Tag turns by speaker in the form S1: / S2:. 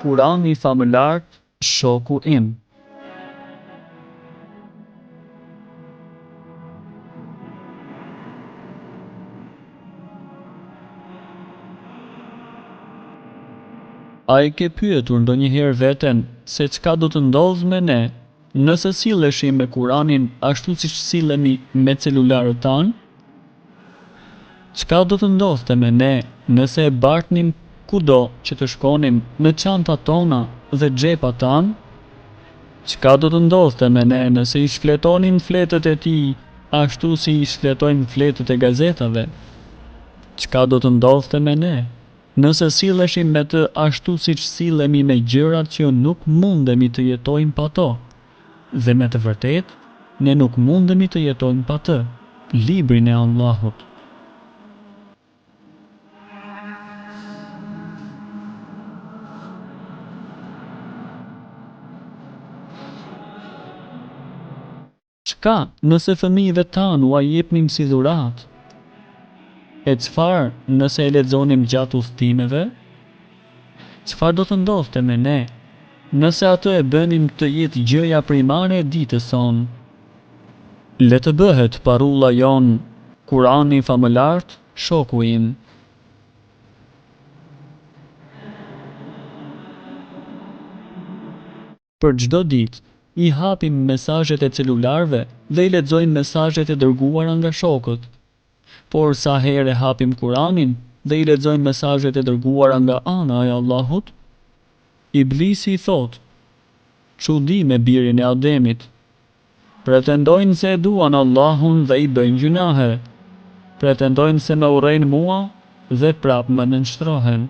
S1: Kurani famëlar, shoku im. A i ke pyetur ndonjëherë veten se çka do të ndodh me ne nëse silleshim me Kuranin ashtu siç sillemi me celularët tanë? Çka do të ndodhte me ne nëse e bartnim kudo që të shkonim në çantat tona dhe xhepat tanë? Çka do të ndodhte me ne nëse i shfletonin fletët e tij ashtu si i shfletojnë fletët e gazetave? Çka do të ndodhte me ne nëse silleshim me të ashtu siç sillemi me gjërat që nuk mundemi të jetojmë pa to? Dhe me të vërtetë, ne nuk mundemi të jetojmë pa të, librin e Allahut. Çka nëse fëmijëve tanë ua jepnim si dhuratë? E çfarë nëse e lexonim gjatë udhëtimeve? Çfarë do të ndodhte me ne nëse atë e bënim të jetë gjëja primare e ditës sonë? Le të bëhet parulla jon, Kurani famëlart, shoku im. Për çdo ditë, i hapim mesazhet e celularëve dhe i lexojmë mesazhet e dërguara nga shokët. Por sa herë hapim Kuranin dhe i lexojmë mesazhet e dërguara nga ana e Allahut? Iblisi i thotë: "Çudi me birin e Ademit. Pretendojnë se e duan Allahun dhe i bëjnë gjunahe. Pretendojnë se më urrejnë mua dhe prap më nënshtrohen."